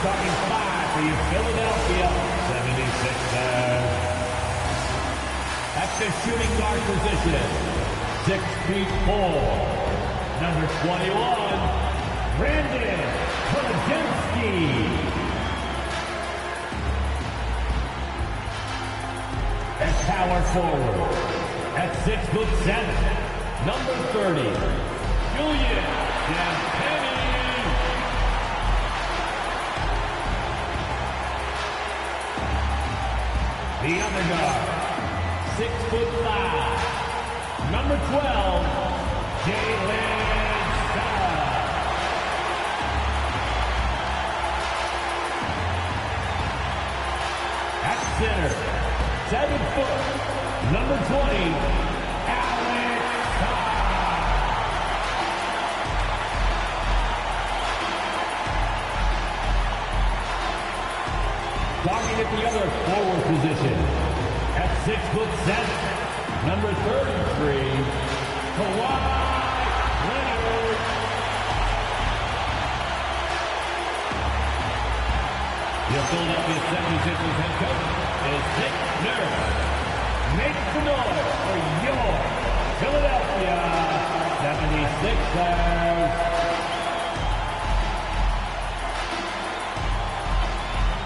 Starting 5 for your Philadelphia 76ers. At the shooting guard position, 6'4", number 21, Brandon Kolidziński. At power forward, at 6'7", number 30, Julian Champagnie. The other guard, 6'5", number 12, Jalen Suggs. At center, 7 foot, number 20, Alex Suggs. Guarding at the other forward position, at 6'7", number 33, Kawhi Leonard. The Philadelphia 76ers head coach is Nick Nurse. Make some noise for your Philadelphia 76ers.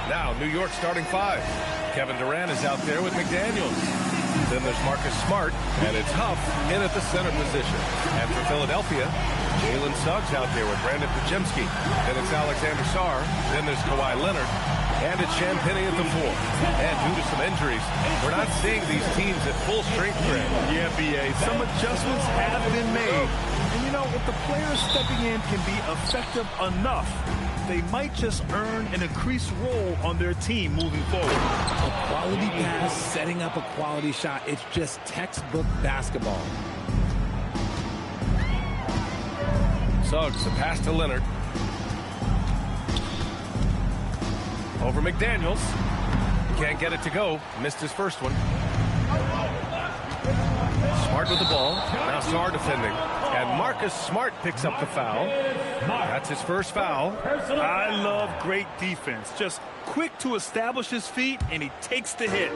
Now, New York starting 5. Kevin Durant is out there with McDaniels. Then there's Marcus Smart, and it's Huff in at the center position. And for Philadelphia, Jalen Suggs out there with Brandon Podziemski. Then it's Alexander Sarr. Then there's Kawhi Leonard. And it's Champagnie at the 4. And due to some injuries, we're not seeing these teams at full strength, Greg. Yeah, B.A. Some adjustments have been made. And, you know, if the players stepping in can be effective enough, they might just earn an increased role on their team moving forward. A quality pass, setting up a quality shot. It's just textbook basketball. Suggs, a pass to Leonard. Over McDaniels. Can't get it to go. Missed his first one. Smart with the ball. Now Sarr defending. And Marcus Smart picks up the foul. That's his first foul. I love great defense. Just quick to establish his feet, and he takes the hit.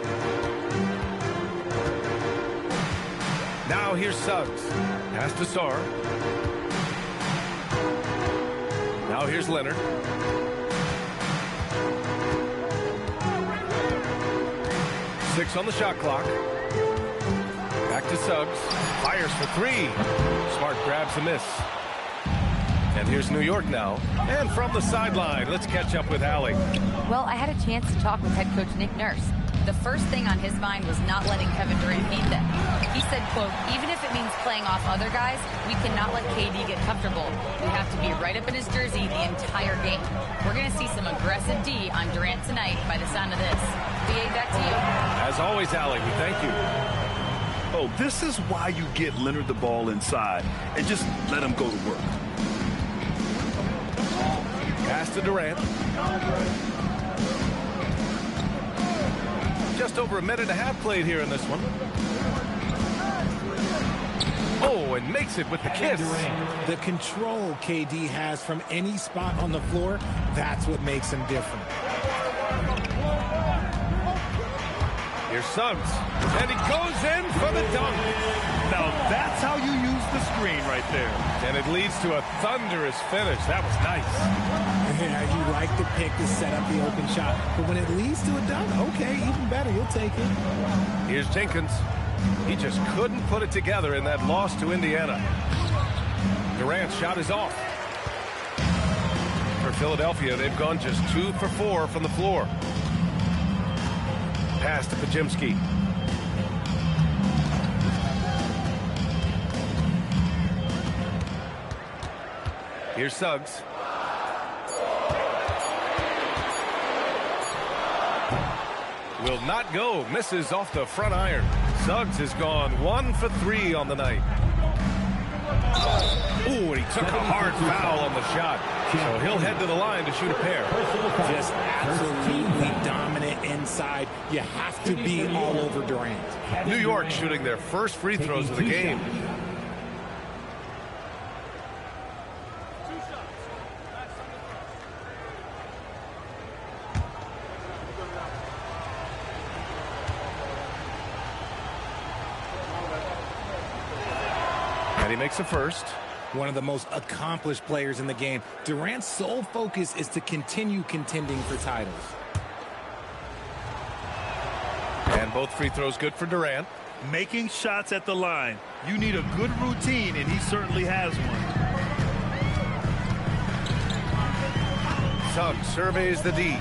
Now here's Suggs. Pass to Sarr. Now here's Leonard. Six on the shot clock. Back to Suggs. Fires for 3. Smart grabs a miss. And here's New York now. And from the sideline, let's catch up with Allie. Well, I had a chance to talk with head coach Nick Nurse. The first thing on his mind was not letting Kevin Durant beat them. He said, quote, even if it means playing off other guys, we cannot let KD get comfortable. We have to be right up in his jersey the entire game. We're going to see some aggressive D on Durant tonight by the sound of this. BA, back to you. As always, Allie, we thank you. Oh, this is why you get Leonard the ball inside and just let him go to work. Pass to Durant. Just over a minute and a half played here in this one. Oh, and makes it with the kiss. The control KD has from any spot on the floor, that's what makes him different. Here's Suggs. And he goes in for the dunk. Now that's how you use the screen right there. And it leads to a thunderous finish. That was nice. Yeah, you like the pick to set up the open shot. But when it leads to a dunk, okay, even better. You'll take it. Here's Jenkins. He just couldn't put it together in that loss to Indiana. Durant's shot is off. For Philadelphia, they've gone just 2 for 4 from the floor. Pass to Podziemski. Here's Suggs. Will not go. Misses off the front iron. Suggs has gone 1 for 3 on the night. Ooh, and he took a hard foul on the shot. So he'll head to the line to shoot a pair. Just absolutely dominant inside. You have to be all over Durant. New York shooting their first free throws of the game. And he makes a first. One of the most accomplished players in the game. Durant's sole focus is to continue contending for titles. And both free throws good for Durant. Making shots at the line. You need a good routine, and he certainly has one. Suggs surveys the D.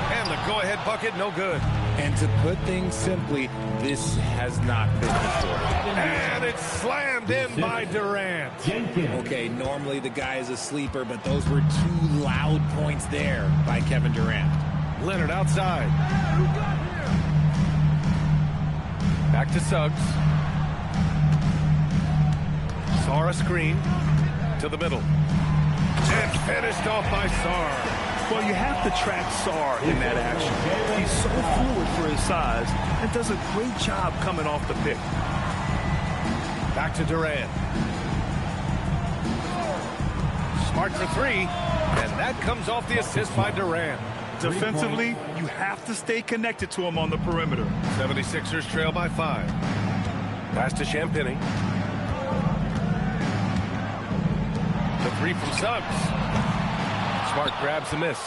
And the go-ahead bucket, no good. And to put things simply, this has not been before. And it's slammed in by Durant. Okay, normally the guy is a sleeper, but those were two loud points there by Kevin Durant. Leonard outside. Back to Suggs. Sarr a screen to the middle. And finished off by Sarr. Well, you have to track Sarr in that action. He's so fluid for his size and does a great job coming off the pick. Back to Durant. Smart for three, and that comes off the assist by Durant. Defensively, you have to stay connected to him on the perimeter. 76ers trail by 5. Pass to Champagnie. The three from Suggs. Smart grabs the miss.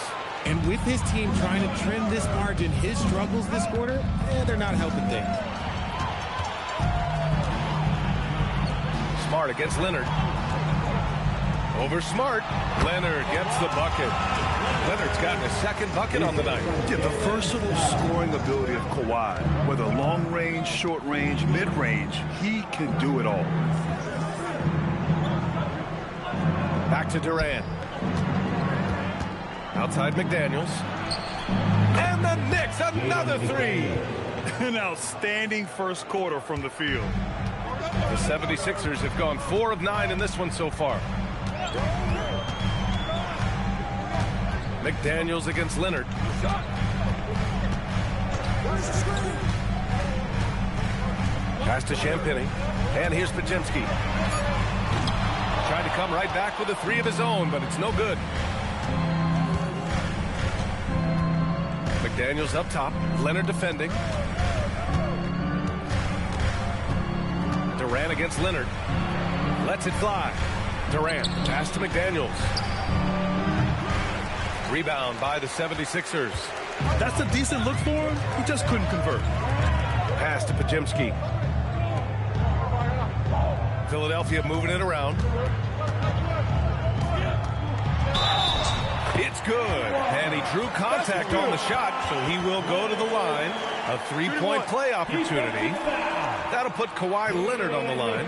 And with his team trying to trim this margin, his struggles this quarter, they're not helping things. Smart against Leonard. Over Smart. Leonard gets the bucket. Leonard's gotten a second bucket on the night. Yeah, the versatile scoring ability of Kawhi, whether long range, short range, mid range, he can do it all. Back to Durant. Outside McDaniels. And the Knicks, another three. An outstanding first quarter from the field. The 76ers have gone 4 of 9 in this one so far. McDaniels against Leonard. Pass to Champagnie. And here's Podziemski. Trying to come right back with a three of his own, but it's no good. McDaniels up top. Leonard defending. Durant against Leonard. Lets it fly. Durant. Pass to McDaniels. Rebound by the 76ers. That's a decent look for him. He just couldn't convert. Pass to Podziemski. Philadelphia moving it around. It's good. And he drew contact on the shot, so he will go to the line. A three-point play opportunity. That'll put Kawhi Leonard on the line.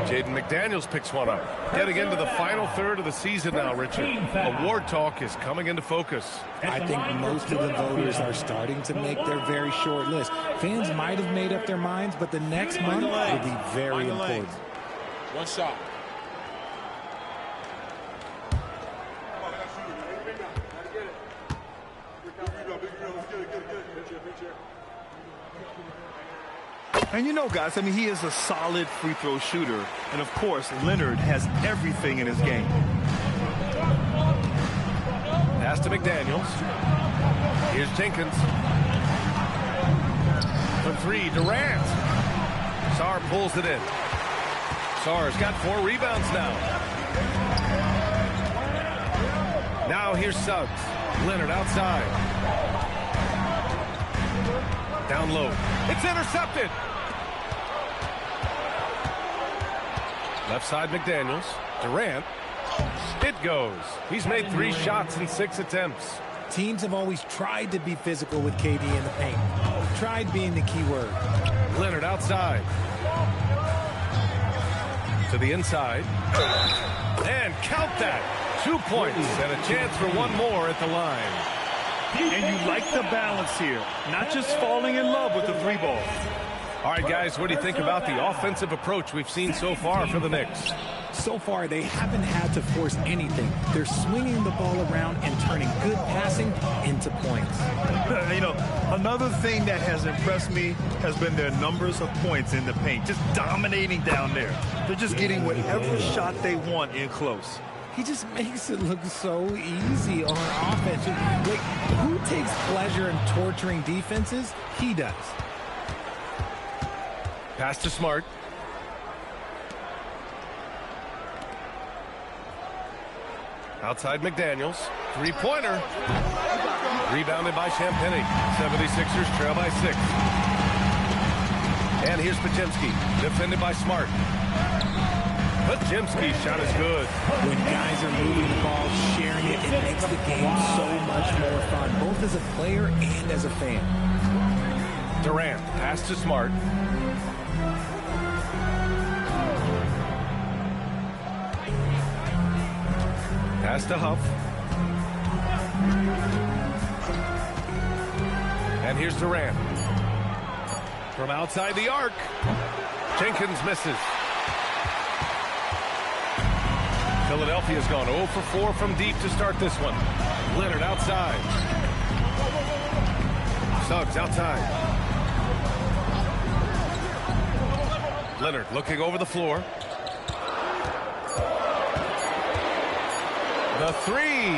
Jaden McDaniels picks one up. Getting into the final third of the season now, Richard. Award talk is coming into focus. I think most of the voters are starting to make their very short list. Fans might have made up their minds, but the next month will be very important. One shot. And you know, guys, I mean, he is a solid free throw shooter. And, of course, Leonard has everything in his game. Pass to McDaniels. Here's Jenkins. For three, Durant. Sarr pulls it in. Sarr's got 4 rebounds now. Now here's Suggs. Leonard outside. Down low. It's intercepted. Left side McDaniels. Durant. It goes. He's made 3 shots in 6 attempts. Teams have always tried to be physical with KD in the paint. Tried being the key word. Leonard outside. To the inside. And count that. 2 points and a chance for one more at the line. And you like the balance here. Not just falling in love with the 3 ball. All right, guys, what do you think about the offensive approach we've seen so far for the Knicks? So far, they haven't had to force anything. They're swinging the ball around and turning good passing into points. You know, another thing that has impressed me has been their numbers of points in the paint. Just dominating down there. They're just getting whatever shot they want in close. He just makes it look so easy on offense. Like, who takes pleasure in torturing defenses? He does. Pass to Smart. Outside McDaniels. Three-pointer. Rebounded by Champagnie. 76ers trail by 6. And here's Podziemski. Defended by Smart. Podziemski shot is good. When guys are moving the ball, sharing it, it makes the game so much more fun, both as a player and as a fan. Durant, pass to Smart. Pass to Huff. And here's Durant. From outside the arc. Jenkins misses. Philadelphia's gone 0 for 4 from deep to start this one. Leonard outside. Suggs outside. Leonard looking over the floor. The three.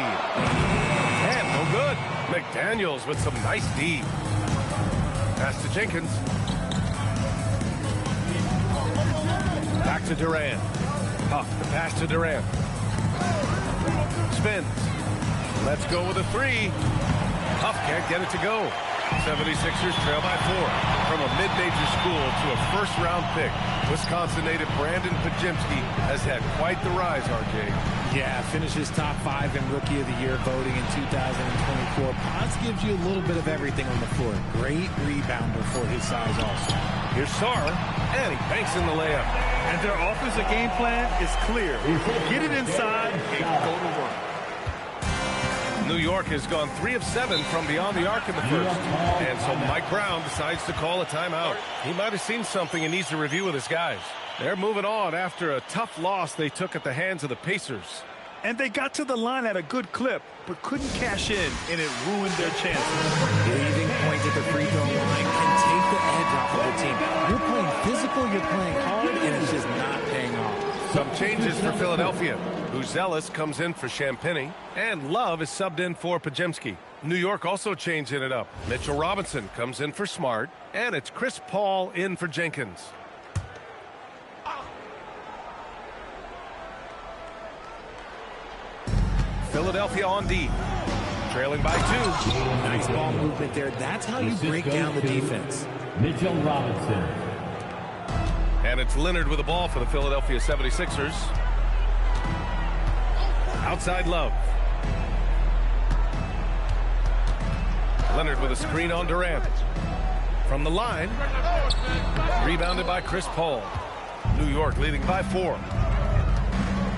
And no good. McDaniels with some nice D. Pass to Jenkins. Back to Durant. Huff, the pass to Durant. Spins. Let's go with a three. Huff can't get it to go. 76ers trail by 4. From a mid-major school to a first-round pick, Wisconsin native Brandon Podziemski has had quite the rise, RJ. Yeah, finishes top 5 in Rookie of the Year voting in 2024. Pods gives you a little bit of everything on the floor. Great rebounder for his size also. Here's Sarr, and he banks in the layup. And their offensive game plan is clear. Get it inside and go to work. New York has gone 3 of 7 from beyond the arc in the first. And so Mike Brown decides to call a timeout. He might have seen something and needs to review with his guys. They're moving on after a tough loss they took at the hands of the Pacers. And they got to the line at a good clip, but couldn't cash in, and it ruined their chances. Leaving points at the free throw line can take the edge off of the team. You're playing physical, you're playing hard, and it's just not paying off. Some changes for Philadelphia. Buzelis comes in for Champagnie, and Love is subbed in for Podziemski. New York also changing it up. Mitchell Robinson comes in for Smart, and it's Chris Paul in for Jenkins. Philadelphia on D. Trailing by 2. Nice ball movement there. That's how you break down the defense. Mitchell Robinson. And it's Leonard with the ball for the Philadelphia 76ers. Outside Love. Leonard with a screen on Durant. From the line. Rebounded by Chris Paul. New York leading by 4.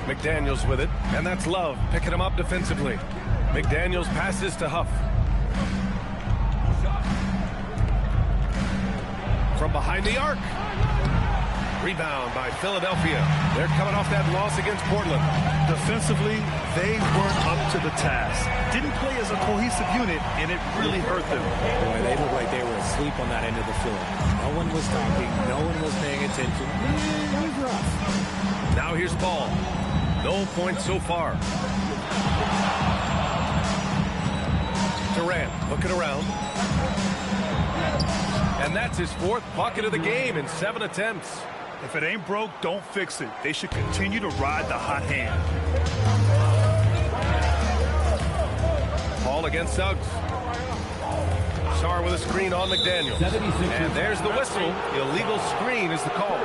McDaniels with it, and that's Love picking him up defensively. McDaniels passes to Huff. From behind the arc. Rebound by Philadelphia. They're coming off that loss against Portland. Defensively, they weren't up to the task. Didn't play as a cohesive unit, and it really hurt them. Boy, they looked like they were asleep on that end of the floor. No one was talking. No one was paying attention. It was rough. Now here's Paul. No points so far. Durant looking around. And that's his 4th bucket of the game in 7 attempts. If it ain't broke, don't fix it. They should continue to ride the hot hand. Paul against Suggs. Sarr with a screen on McDaniels. And there's the whistle. Illegal screen is the call.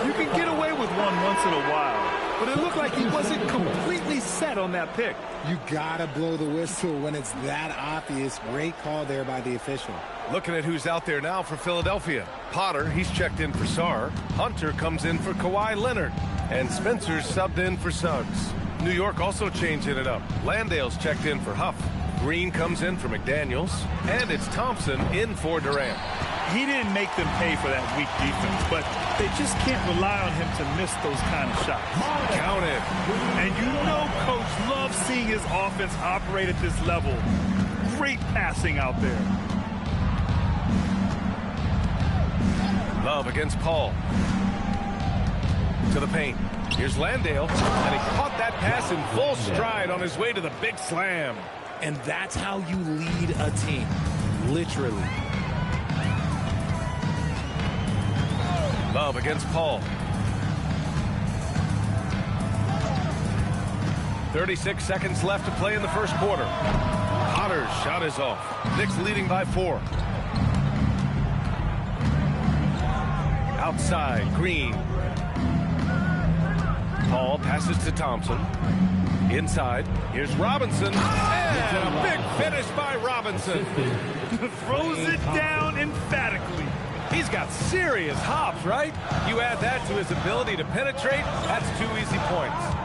You can get away with one once in a while, but it looked like he wasn't completely set on that pick. You gotta blow the whistle when it's that obvious. Great call there by the official. Looking at who's out there now for Philadelphia. Potter, he's checked in for Sarr. Hunter comes in for Kawhi Leonard. And Spencer's subbed in for Suggs. New York also changing it up. Landale's checked in for Huff. Green comes in for McDaniels. And it's Thompson in for Durant. He didn't make them pay for that weak defense, but they just can't rely on him to miss those kind of shots. Counted. And you know Coach loves seeing his offense operate at this level. Great passing out there. Love against Paul. To the paint. Here's Landale, and he caught that pass in full stride on his way to the big slam. And that's how you lead a team. Literally. Love against Paul. 36 seconds left to play in the first quarter. Potter's shot is off. Knicks leading by 4. Outside, Green. Paul passes to Thompson. Inside, here's Robinson. And a big finish by Robinson. Throws it down emphatically. He's got serious hops, right? You add that to his ability to penetrate, that's 2 easy points.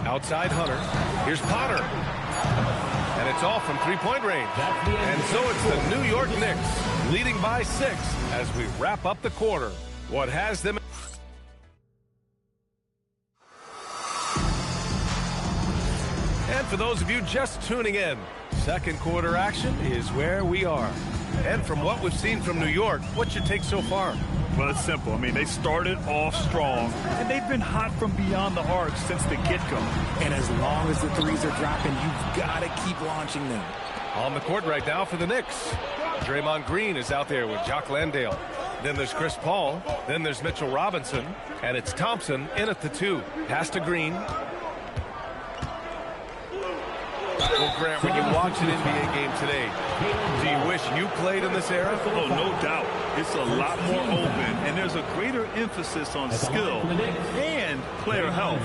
Outside Hunter. Here's Potter. And it's off from three-point range. And so it's the New York Knicks leading by 6 as we wrap up the quarter. What has them... And for those of you just tuning in, second quarter action is where we are. And from what we've seen from New York, what's your take so far? Well, it's simple. I mean, they started off strong, and they've been hot from beyond the arc since the get-go. And as long as the threes are dropping, you've got to keep launching them. On the court right now for the Knicks, Draymond Green is out there with Jock Landale. Then there's Chris Paul. Then there's Mitchell Robinson. And it's Thompson in at the 2. Pass to Green. Well, Grant, when you watch an NBA game today, do you wish you played in this era? Oh, no doubt. It's a lot more open, and there's a greater emphasis on skill and player health.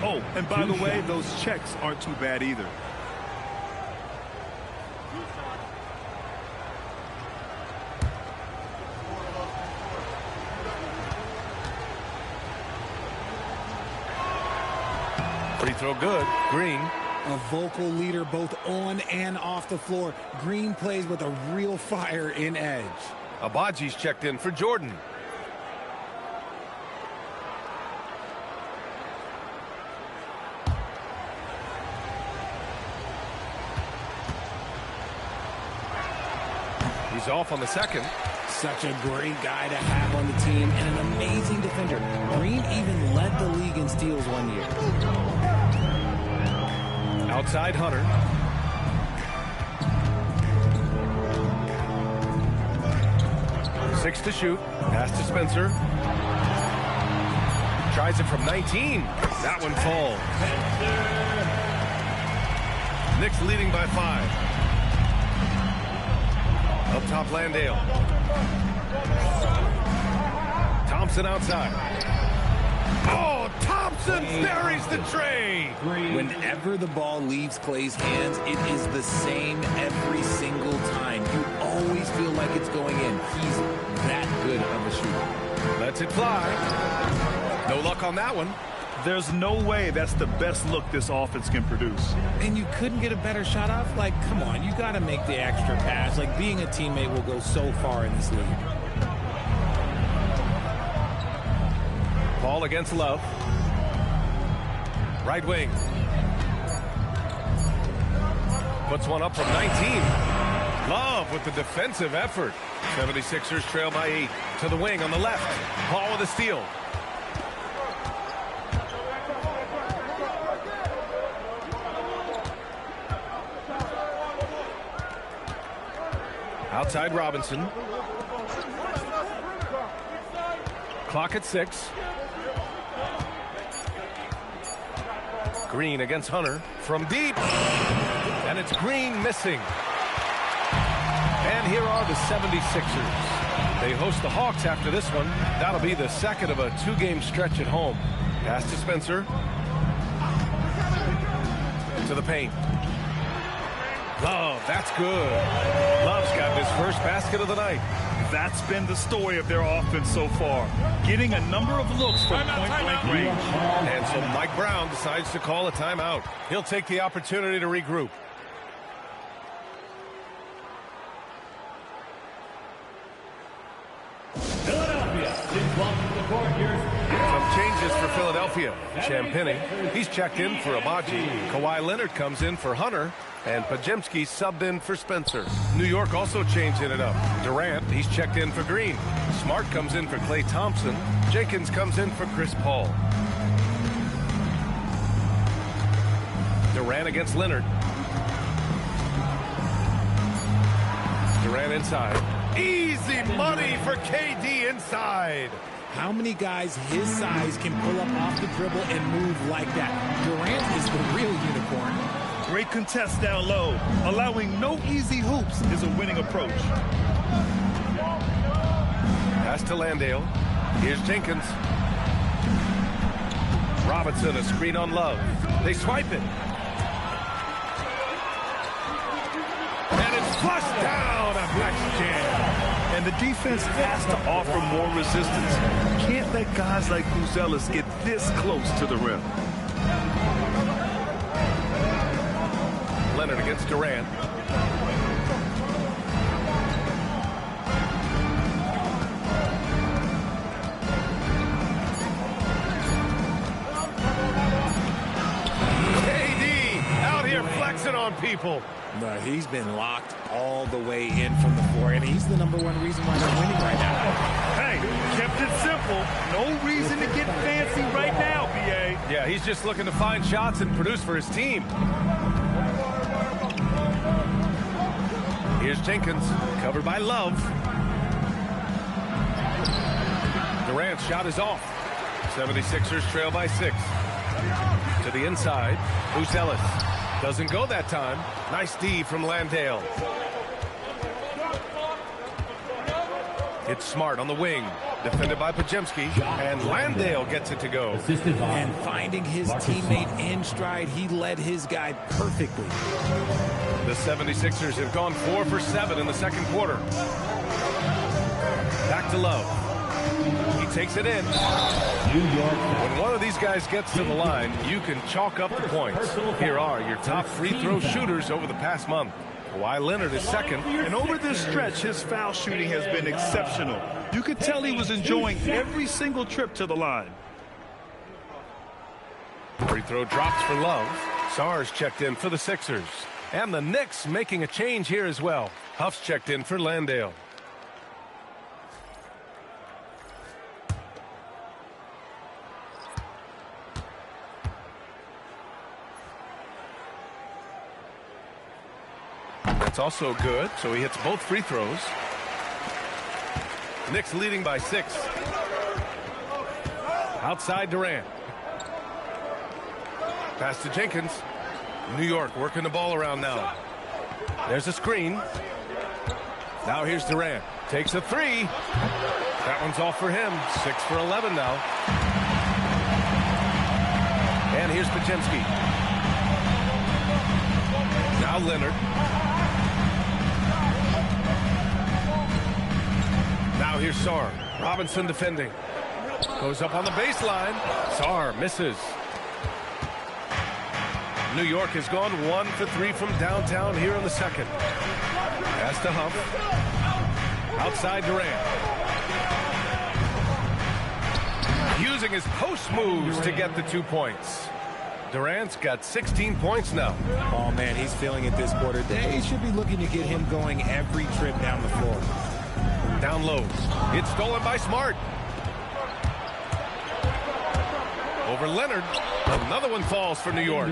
Oh, and by the way, those checks aren't too bad either. Free throw good. Green. A vocal leader both on and off the floor. Green plays with a real fire in edge. Abaji's checked in for Jordan. He's off on the second. Such a great guy to have on the team and an amazing defender. Green even led the league in steals one year. Outside Hunter. Six to shoot. Pass to Spencer. Tries it from 19. That one falls. Knicks leading by 5. Up top, Landale. Thompson outside. Oh, Thompson buries the tray. Whenever the ball leaves Clay's hands, it is the same every single time. You always feel like it's going in. He's that good of a shooter. Lets it fly. No luck on that one. There's no way that's the best look this offense can produce. And you couldn't get a better shot off? Like, come on, you got to make the extra pass. Like, being a teammate will go so far in this league. Ball against Love. Right wing. Puts one up from 19. Love with the defensive effort. 76ers trail by 8. To the wing on the left. Paul with a steal. Outside Robinson. Clock at 6. Green against Hunter from deep. And it's Green missing. And here are the 76ers. They host the Hawks after this one. That'll be the second of a 2-game stretch at home. Pass to Spencer. To the paint. Love, that's good. Love's got his first basket of the night. That's been the story of their offense so far. Getting a number of looks from point-blank range. And so Mike Brown decides to call a timeout. He'll take the opportunity to regroup. Some changes for Philadelphia. Champagnie, he's checked in for Abaji. Kawhi Leonard comes in for Hunter. And Pajemski subbed in for Spencer. New York also changing it up. Durant, he's checked in for Green. Smart comes in for Klay Thompson. Jenkins comes in for Chris Paul. Durant against Leonard. Durant inside. Easy money for KD inside. How many guys his size can pull up off the dribble and move like that? Durant is the real unicorn. Great contest down low. Allowing no easy hoops is a winning approach. Pass to Landale. Here's Jenkins. Robinson, a screen on Love. They swipe it. And it's flushed down. A Black's jam. And the defense has to offer more resistance. Can't let guys like Buzelis get this close to the rim. Leonard against Durant. KD out here flexing on people. No, he's been locked all the way in from the floor, and he's the #1 reason why they're winning right now. Hey, kept it simple. No reason to get fancy right now, B.A. Yeah, he's just looking to find shots and produce for his team. Here's Jenkins, covered by Love. Durant's shot is off. 76ers trail by 6. To the inside, Buzelis. Doesn't go that time. Nice D from Landale. It's Smart on the wing. Defended by Podziemski. And Landale gets it to go. And finding his teammate in stride, he led his guy perfectly. The 76ers have gone 4 for 7 in the second quarter. Back to Love. He takes it in. When one of these guys gets to the line, you can chalk up the points. Here are your top free throw shooters over the past month. Kawhi Leonard is second. And over this stretch, his foul shooting has been exceptional. You could tell he was enjoying every single trip to the line. Free throw drops for Love. Sarge checked in for the Sixers. And the Knicks making a change here as well. Huff's checked in for Landale. That's also good, so he hits both free throws. Knicks leading by 6. Outside Durant. Pass to Jenkins. New York working the ball around now. There's a screen. Now here's Durant. Takes a 3. That one's off for him. 6 for 11 now. And here's Podziemski. Now Leonard. Now here's Sarr. Robinson defending. Goes up on the baseline. Sarr misses. New York has gone 1 for 3 from downtown here in the second. Pass to Huff. Outside Durant. Using his post moves to get the 2 points. Durant's got 16 points now. Oh, man, he's feeling it this quarter. They should be looking to get him going every trip down the floor. Down low. It's stolen by Smart. Over Leonard. Another one falls for New York.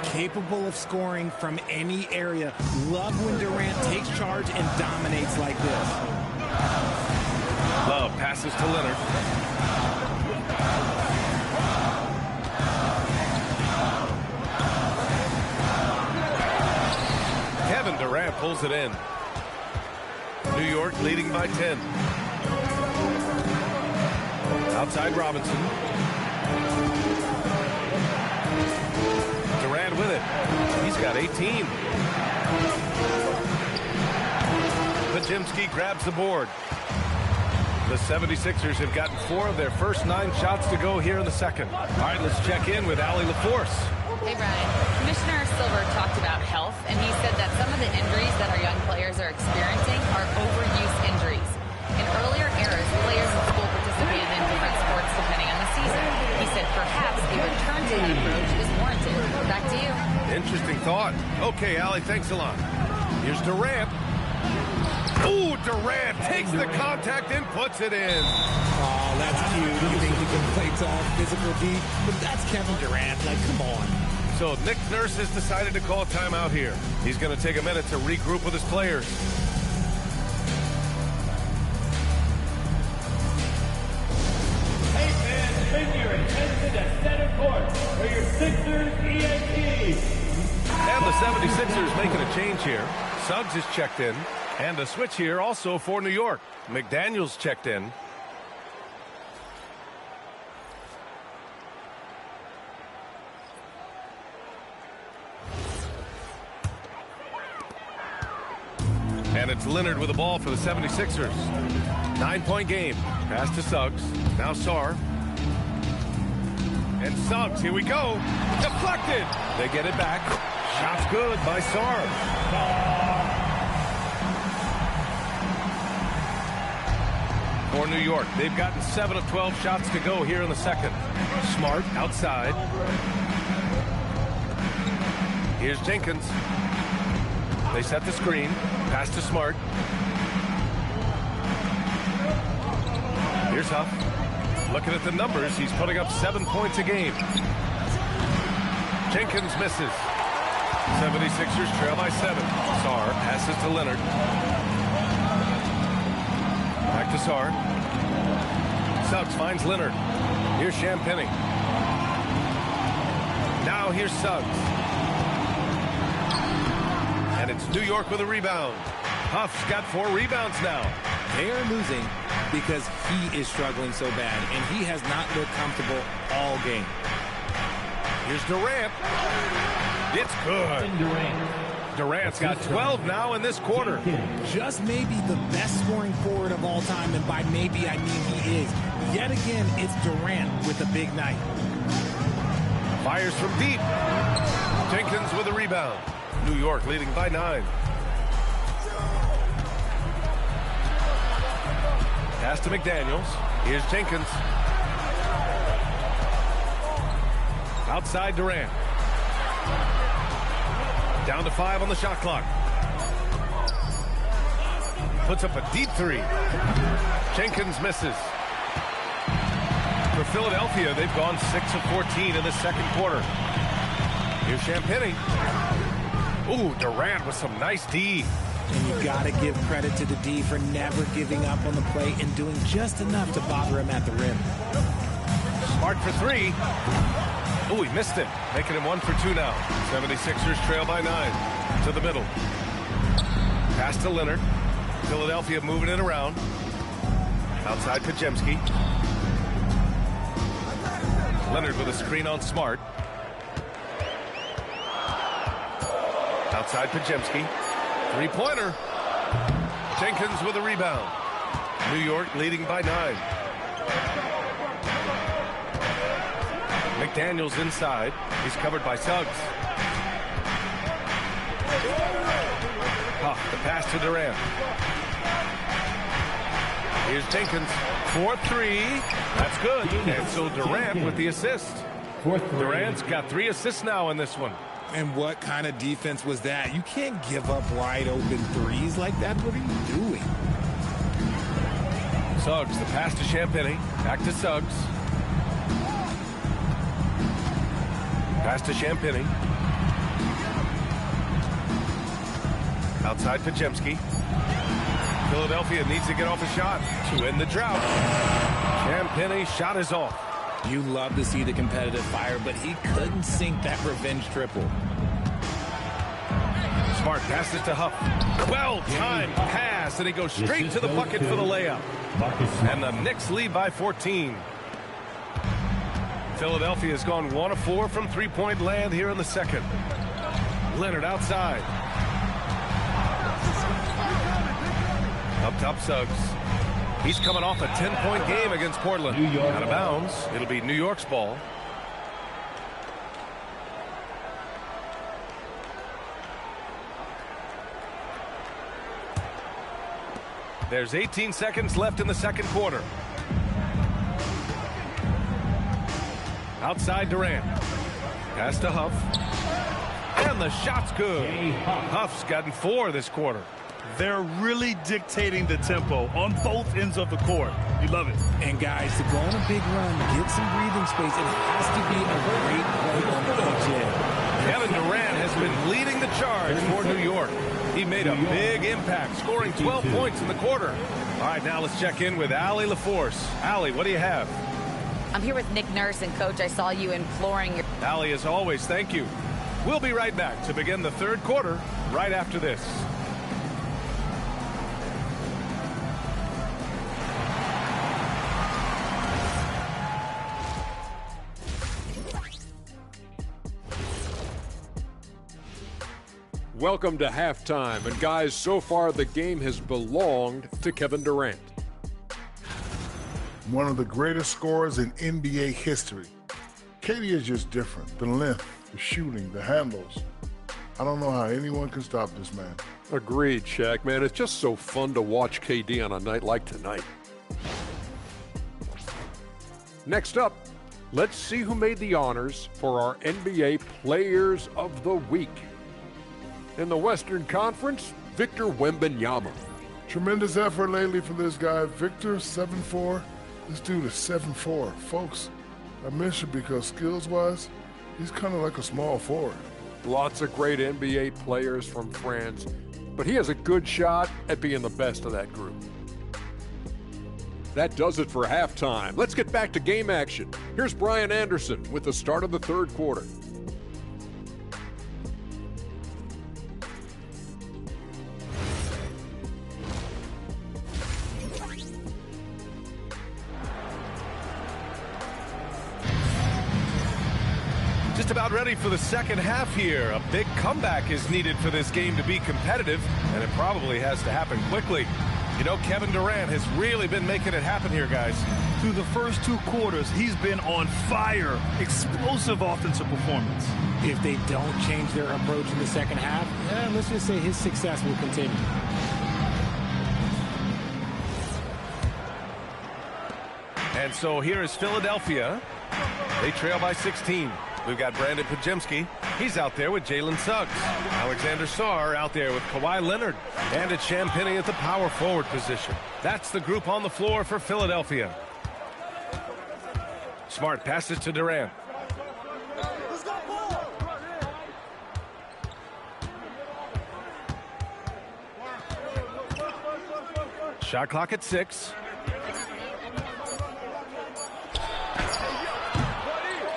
Capable of scoring from any area. Love when Durant takes charge and dominates like this. Love passes to Leonard. Kevin Durant pulls it in. New York leading by 10. Outside Robinson. Durant with it. He's got 18. Podziemski grabs the board. The 76ers have gotten 4 of their first 9 shots to go here in the second. All right, let's check in with Allie LaForce. Hey, Brian. Commissioner Silver talked about health, and he said that some of the injuries that our young players are experiencing are overuse injuries. In earlier eras, players in school participated in different sports depending on the season. He said perhaps a return to that approach is warranted. Back to you. Interesting thought. Okay, Allie, thanks a lot. Here's Durant. Ooh, Durant takes the contact and puts it in. Oh, that's cute. You think he can play tall, physical D, but that's Kevin Durant. Like, come on. So Nick Nurse has decided to call timeout here. He's going to take a minute to regroup with his players. strengthen your attention at center court for your Sixers ENT. And the 76ers making a change here. Suggs is checked in. And a switch here also for New York. McDaniels checked in. And it's Leonard with the ball for the 76ers. 9-point game. Pass to Suggs. Now Sarr. And Suggs, here we go. Deflected. They get it back. Shot's good by Sarr. For New York, they've gotten 7 of 12 shots to go here in the second. Smart outside. Here's Jenkins. They set the screen. Pass to Smart. Here's Huff. Looking at the numbers, he's putting up 7 points a game. Jenkins misses. 76ers trail by 7. Sarr passes to Leonard. Back to Sarr. Suggs finds Leonard. Here's Champagnie. Now here's Suggs. And it's New York with a rebound. Huff's got 4 rebounds now. They are losing because he is struggling so bad, and he has not looked comfortable all game. Here's Durant. It's good. Durant's got 12 now in this quarter. Just maybe the best scoring forward of all time, and by maybe I mean he is. Yet again, it's Durant with a big night. Fires from deep. Jenkins with a rebound. New York leading by 9. Pass to McDaniels. Here's Jenkins. Outside Durant. Down to 5 on the shot clock. Puts up a deep 3. Jenkins misses. For Philadelphia, they've gone 6 of 14 in the second quarter. Here's Champagnie. Ooh, Durant with some nice D. And you got to give credit to the D for never giving up on the play and doing just enough to bother him at the rim. Smart for 3. Oh, he missed it. Making him 1 for 2 now. 76ers trail by 9. To the middle. Pass to Leonard. Philadelphia moving it around. Outside Podziemski. Leonard with a screen on Smart. Outside Podziemski. 3-pointer. Jenkins with a rebound. New York leading by 9. McDaniels inside. He's covered by Suggs. Huff, the pass to Durant. Here's Jenkins. 4-3. That's good. And so Durant with the assist. Durant's got 3 assists now in this one. And what kind of defense was that? You can't give up wide open threes like that. What are you doing? Suggs, the pass to Champagnie. Back to Suggs. Pass to Champagnie. Outside Podziemski. Philadelphia needs to get off a shot to end the drought. Champagnie shot is off. You love to see the competitive fire, but he couldn't sink that revenge triple. Smart passes to Huff. Well-timed pass, and he goes straight to the bucket for the layup. And the Knicks lead by 14. Philadelphia has gone 1 of 4 from 3-point land here in the second. Leonard outside. Up top, Suggs. He's coming off a 10-point game against Portland. Out of bounds. It'll be New York's ball. There's 18 seconds left in the second quarter. Outside Durant. Pass to Huff. And the shot's good. Huff's gotten 4 this quarter. They're really dictating the tempo on both ends of the court. You love it. And guys, to go on a big run, get some breathing space, it has to be a great play on each end. Kevin Durant has been leading the charge for New York. He made a big impact, scoring 12 points in the quarter. All right, now let's check in with Allie LaForce. Allie, what do you have? I'm here with Nick Nurse, and Coach, I saw you imploring your... Allie, as always, thank you. We'll be right back to begin the third quarter right after this. Welcome to halftime, and guys, so far the game has belonged to Kevin Durant. One of the greatest scorers in NBA history. KD is just different. The length, the shooting, the handles. I don't know how anyone can stop this man. Agreed, Shaq, man. It's just so fun to watch KD on a night like tonight. Next up, let's see who made the honors for our NBA Players of the Week. In the Western Conference, Victor Wembanyama. Tremendous effort lately for this guy. Victor, 7'4". This dude is 7'4". Folks, I mentioned because skills-wise, he's kind of like a small forward. Lots of great NBA players from France, but he has a good shot at being the best of that group. That does it for halftime. Let's get back to game action. Here's Brian Anderson with the start of the third quarter. Just about ready for the second half here. A big comeback is needed for this game to be competitive, and it probably has to happen quickly. You know, Kevin Durant has really been making it happen here, guys. Through the first two quarters, he's been on fire. Explosive offensive performance. If they don't change their approach in the second half, let's just say his success will continue. And so here is Philadelphia. They trail by 16. We've got Brandon Podziemski. He's out there with Jalen Suggs. Alexander Sarr out there with Kawhi Leonard. And it's Champagnie at the power forward position. That's the group on the floor for Philadelphia. Smart passes to Durant. Shot clock at 6.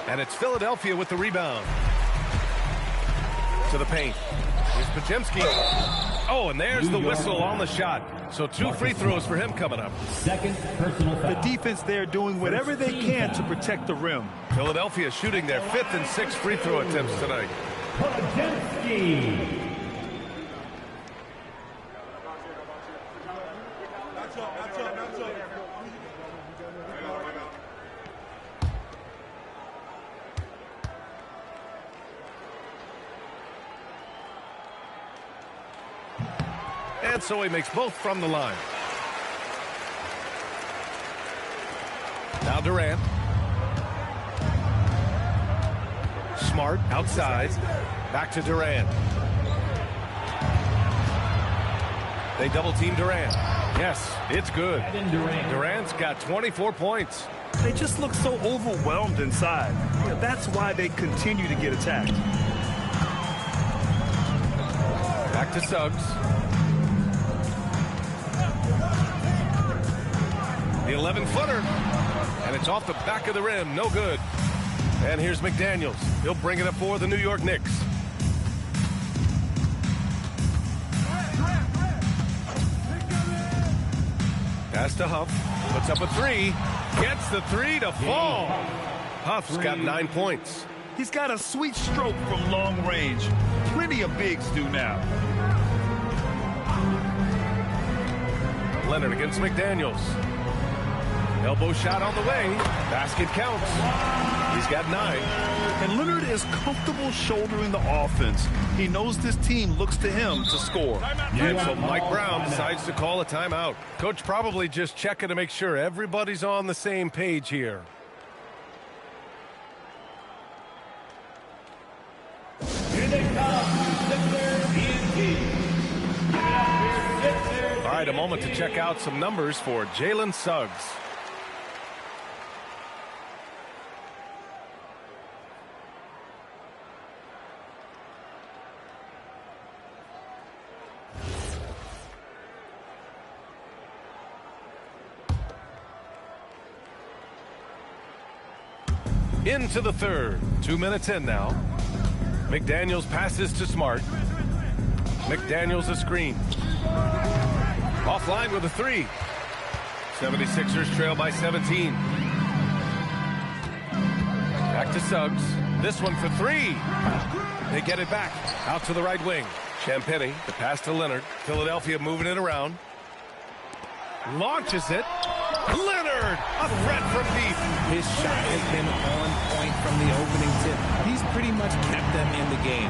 And it's Philadelphia with the rebound. To the paint. Here's Podziemski. Oh, and there's the whistle on the shot. So 2 free throws for him coming up. Second personal foul. The defense there doing whatever they can to protect the rim. Philadelphia shooting their 5th and 6th free throw attempts tonight. Podziemski. And so he makes both from the line. Now Durant. Smart outside. Back to Durant. They double team Durant. Yes, it's good. Durant's got 24 points. They just look so overwhelmed inside. That's why they continue to get attacked. Back to Suggs. The 11-footer. And it's off the back of the rim. No good. And here's McDaniels. He'll bring it up for the New York Knicks. Pass to Huff. Puts up a 3. Gets the 3 to fall. Huff's got 9 points. He's got a sweet stroke from long range. Plenty of bigs do now. Leonard against McDaniels. Elbow shot on the way. Basket counts. He's got 9. And Leonard is comfortable shouldering the offense. He knows this team looks to him to score. And so Mike Brown decides to call a timeout. Coach probably just checking to make sure everybody's on the same page here. Here they come, Sixers ENT. All right, a moment to check out some numbers for Jalen Suggs. Into the third. 2 minutes in now. McDaniels passes to Smart. McDaniels a screen. Offline with a three. 76ers trail by 17. Back to Suggs. This one for three. They get it back. Out to the right wing. Champagnie, the pass to Leonard. Philadelphia moving it around. Launches it. Leonard, a threat from deep. His shot has been on point from the opening tip. He's pretty much kept them in the game.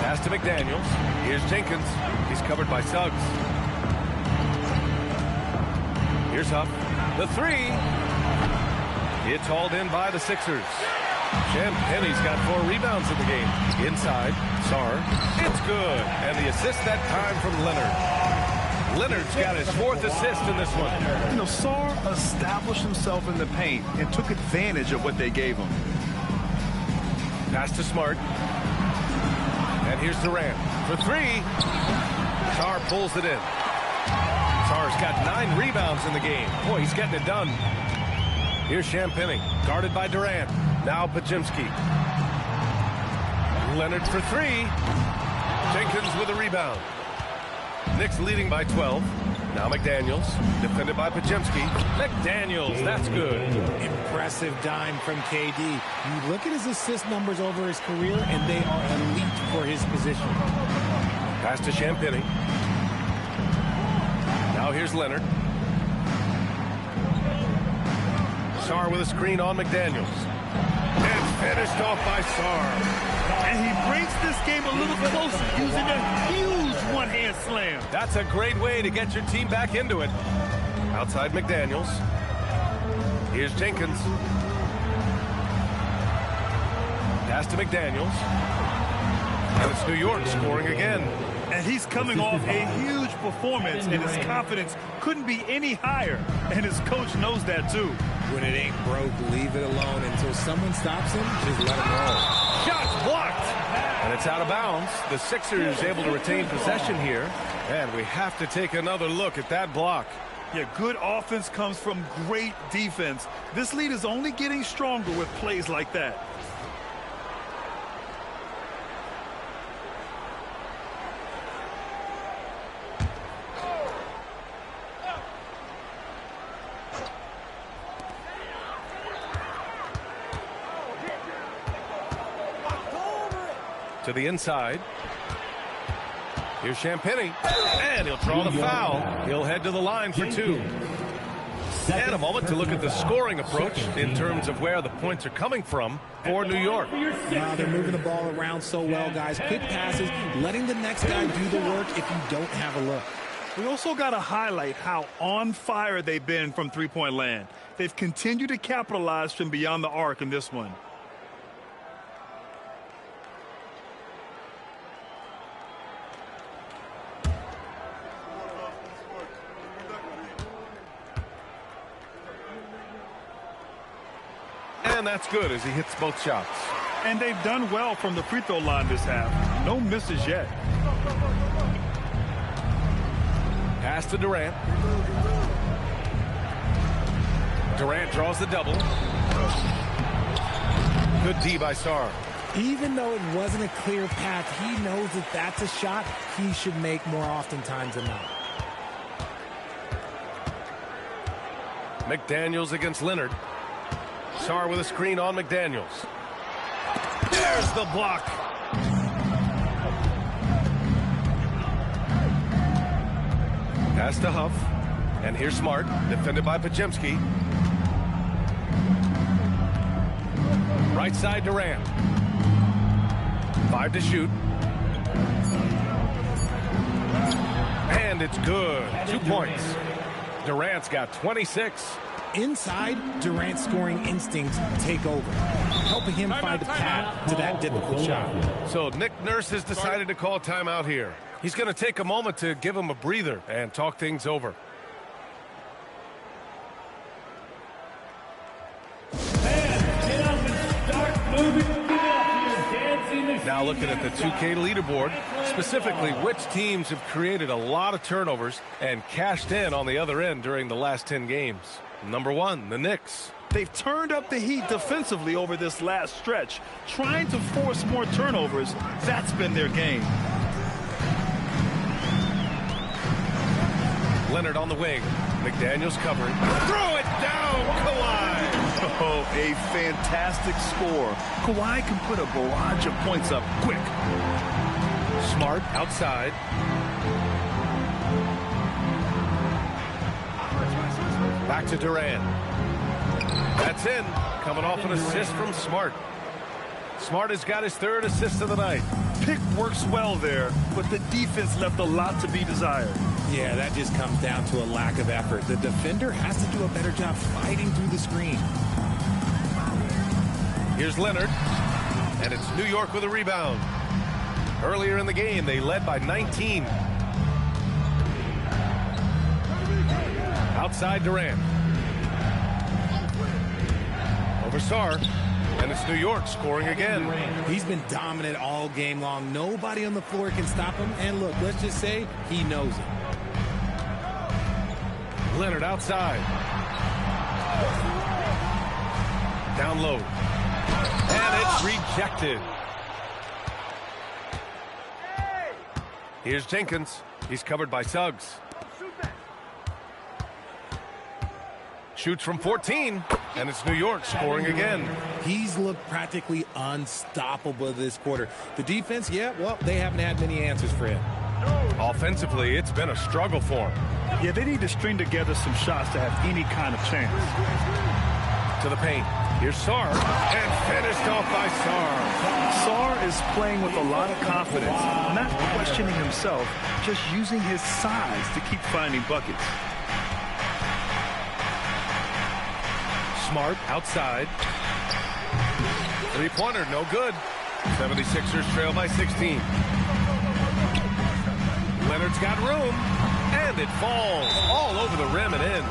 Pass to McDaniels. Here's Jenkins. He's covered by Suggs. Here's Huff. The three. It's hauled in by the Sixers. Champagnie's got 4 rebounds in the game. Inside, Sarr. It's good. And the assist that time from Leonard. Leonard's got his 4th assist in this one. You know, Sarr established himself in the paint and took advantage of what they gave him. Pass to Smart. And here's Durant for three. Sarr pulls it in. Sarr's got 9 rebounds in the game. Boy, he's getting it done. Here's Champagnie, guarded by Durant. Now Podziemski. Leonard for three. Jenkins with a rebound. Knicks leading by 12. Now McDaniels, defended by Podziemski. McDaniels, that's good. Impressive dime from KD. You look at his assist numbers over his career, and they are elite for his position. Pass to Champagnie. Now here's Leonard. Sarr with a screen on McDaniels. And finished off by Sarr. And he brings this game a little closer using a huge one-hand slam. That's a great way to get your team back into it. Outside McDaniels. Here's Jenkins. Pass to McDaniels. And it's New York scoring again. And he's coming off a huge performance, and his confidence couldn't be any higher. And his coach knows that, too. When it ain't broke, leave it alone. Until someone stops him, just let him roll. Shots blocked. And it's out of bounds. The Sixers able to retain possession here. And we have to take another look at that block. Yeah, good offense comes from great defense. This lead is only getting stronger with plays like that. To the inside. Here's Champagnie. And he'll draw the foul. He'll head to the line for 2. And a moment to look at the scoring approach in terms of where the points are coming from for New York. They're moving the ball around so well, guys. Quick passes, letting the next guy do the work if you don't have a look. We also got to highlight how on fire they've been from three-point land. They've continued to capitalize from beyond the arc in this one. And that's good as he hits both shots. And they've done well from the free throw line this half. No misses yet. Pass to Durant. Durant draws the double. Good D by Sarr. Even though it wasn't a clear path, he knows that that's a shot he should make more oftentimes than not. McDaniels against Leonard. Sarr with a screen on McDaniels. There's the block. Pass to Huff. And here's Smart, defended by Podziemski. Right side Durant. 5 to shoot. And it's good. 2 points. Durant's got 26. Inside, Durant's scoring instincts take over, helping him find a path to that difficult shot. So Nick Nurse has decided to call timeout here. He's going to take a moment to give him a breather and talk things over. Now looking at the 2K leaderboard, specifically which teams have created a lot of turnovers and cashed in on the other end during the last 10 games. Number 1, the Knicks. They've turned up the heat defensively over this last stretch, trying to force more turnovers. That's been their game. Leonard on the wing. McDaniels covering. Throw it down, Kawhi! Oh, a fantastic score. Kawhi can put a barrage of points up quick. Smart outside. Back to Durant. That's in. Coming off an assist from Smart. Smart has got his 3rd assist of the night. Pick works well there, but the defense left a lot to be desired. Yeah, that just comes down to a lack of effort. The defender has to do a better job fighting through the screen. Here's Leonard, and it's New York with a rebound. Earlier in the game, they led by 19. Outside Durant. Over Sarr, and it's New York scoring again. He's been dominant all game long. Nobody on the floor can stop him. And look, let's just say he knows it. Leonard outside. Down low. And it's rejected. Here's Jenkins. He's covered by Suggs. Shoots from 14, and it's New York scoring again. He's looked practically unstoppable this quarter. The defense, yeah, well, they haven't had many answers for him. Offensively, it's been a struggle for him. Yeah, they need to string together some shots to have any kind of chance. To the paint. Here's Sarr, and finished off by Sarr. Sarr is playing with a lot of confidence, not questioning himself, just using his size to keep finding buckets. Smart outside. Three-pointer, no good. 76ers trail by 16. Leonard's got room, and it falls all over the rim and in.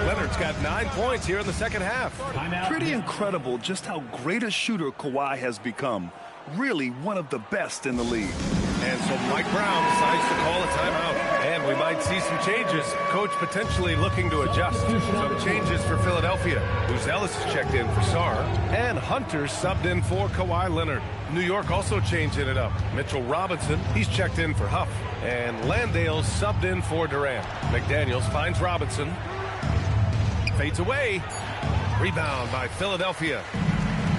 Leonard's got 9 points here in the second half. Pretty incredible just how great a shooter Kawhi has become. Really one of the best in the league. And so Mike Brown decides to call a timeout. And we might see some changes. Coach potentially looking to adjust. Some changes for Philadelphia. Buzelis is checked in for Sarr. And Hunter subbed in for Kawhi Leonard. New York also changing it up. Mitchell Robinson, he's checked in for Huff. And Landale subbed in for Durant. McDaniels finds Robinson. Fades away. Rebound by Philadelphia.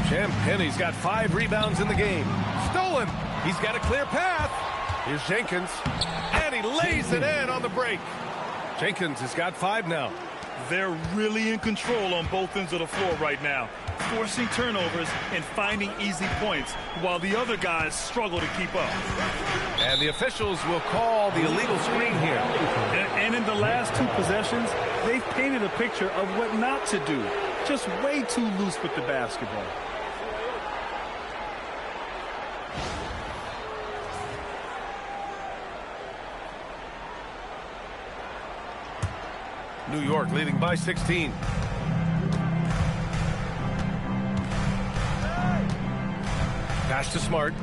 Champagne's got 5 rebounds in the game. Stolen. He's got a clear path. Here's Jenkins. And he lays it in on the break. Jenkins has got 5 now. They're really in control on both ends of the floor right now, forcing turnovers and finding easy points while the other guys struggle to keep up. And the officials will call the illegal screen here. And in the last 2 possessions, they've painted a picture of what not to do. Just way too loose with the basketball. New York leading by 16. Pass to Smart.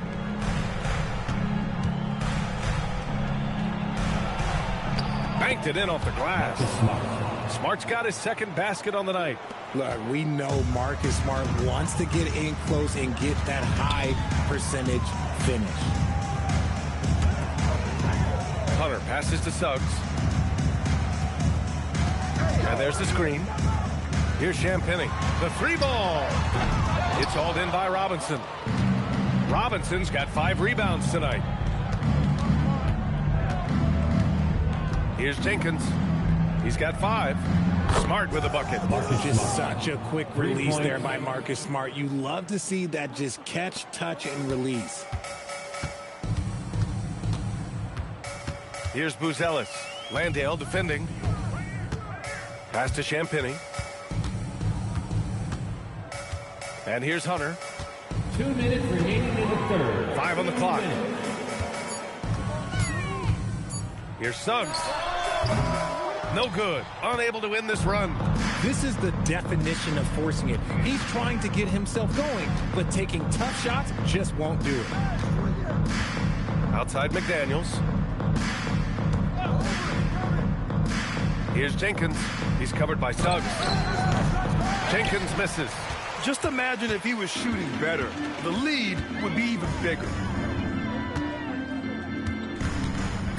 Banked it in off the glass. Smart's got his second basket on the night. Look, we know Marcus Smart wants to get in close and get that high percentage finish. Hunter passes to Suggs. And there's the screen. Here's Champagnie. The 3 ball. It's hauled in by Robinson. Robinson's got 5 rebounds tonight. Here's Jenkins. He's got 5. Smart with a bucket. Just such a quick release there by Marcus Smart. You love to see that just catch, touch, and release. Here's Buzelis. Landale defending. Pass to Champagnie. And here's Hunter. 2 minutes remaining in the third. 5 on the clock. Here's Suggs. No good. Unable to win this run. This is the definition of forcing it. He's trying to get himself going, but taking tough shots just won't do it. Outside McDaniels. Here's Jenkins. He's covered by Suggs. Jenkins misses. Just imagine if he was shooting better. The lead would be even bigger.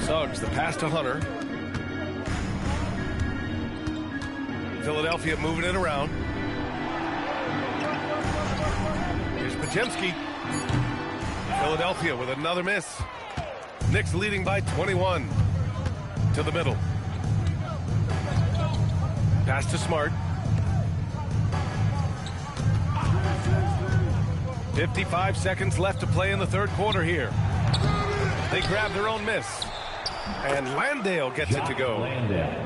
Suggs, the pass to Hunter. Philadelphia moving it around. Here's Podziemski. Philadelphia with another miss. Knicks leading by 21. To the middle. Pass to Smart. 55 seconds left to play in the third quarter here. They grab their own miss. And Landale gets it to go.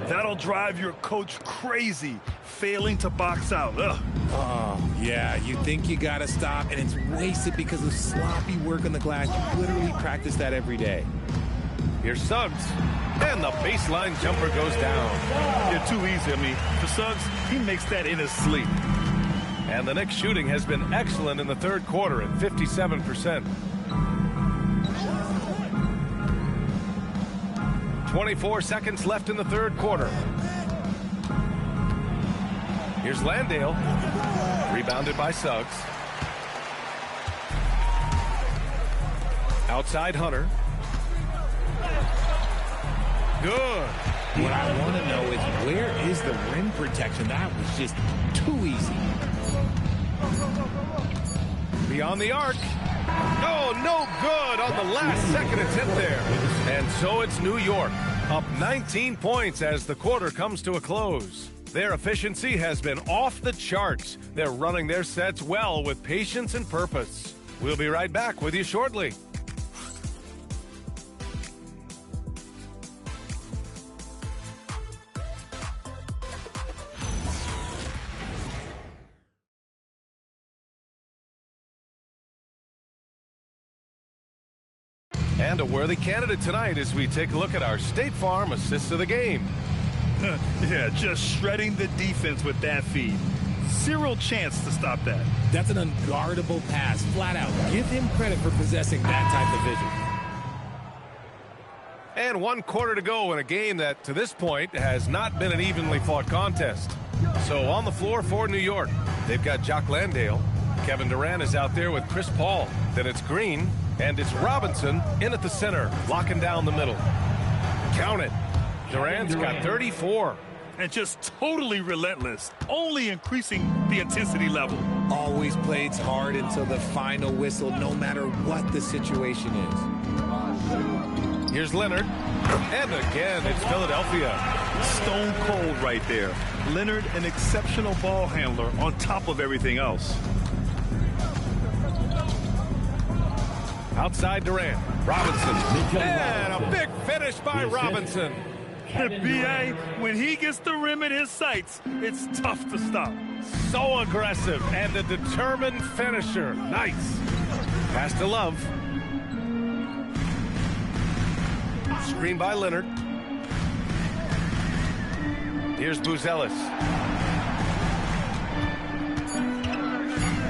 That'll drive your coach crazy, failing to box out. Ugh. Oh, yeah, you think you got to stop, and it's wasted because of sloppy work on the glass. You literally practice that every day. Here's Suggs. And the baseline jumper goes down. Yeah, too easy. I mean, for Suggs, he makes that in his sleep. And the Knicks shooting has been excellent in the third quarter at 57%. 24 seconds left in the third quarter. Here's Landale. Rebounded by Suggs. Outside Hunter. Good. What I want to know is, where is the rim protection? That was just too easy. Beyond the arc. Oh, no good on the last second attempt there. And so it's New York, up 19 points as the quarter comes to a close. Their efficiency has been off the charts. They're running their sets well with patience and purpose. We'll be right back with you shortly. And a worthy candidate tonight as we take a look at our State Farm assists of the game. Yeah, just shredding the defense with that feed. Zero chance to stop that. That's an unguardable pass, flat out. Give him credit for possessing that type of vision. And 1 quarter to go in a game that, to this point, has not been an evenly fought contest. So on the floor for New York, they've got Jock Landale. Kevin Durant is out there with Chris Paul. Then it's Green, and it's Robinson in at the center, locking down the middle. Count it. Durant's got 34. And just totally relentless, only increasing the intensity level. Always plays hard until the final whistle, no matter what the situation is. Here's Leonard. And again, it's Philadelphia. Stone cold right there. Leonard, an exceptional ball handler on top of everything else. Outside Durant. Robinson. And a big finish by Robinson. B.A., when he gets the rim in his sights, it's tough to stop. So aggressive and a determined finisher. Nice. Pass to Love. Screen by Leonard. Here's Buzelis.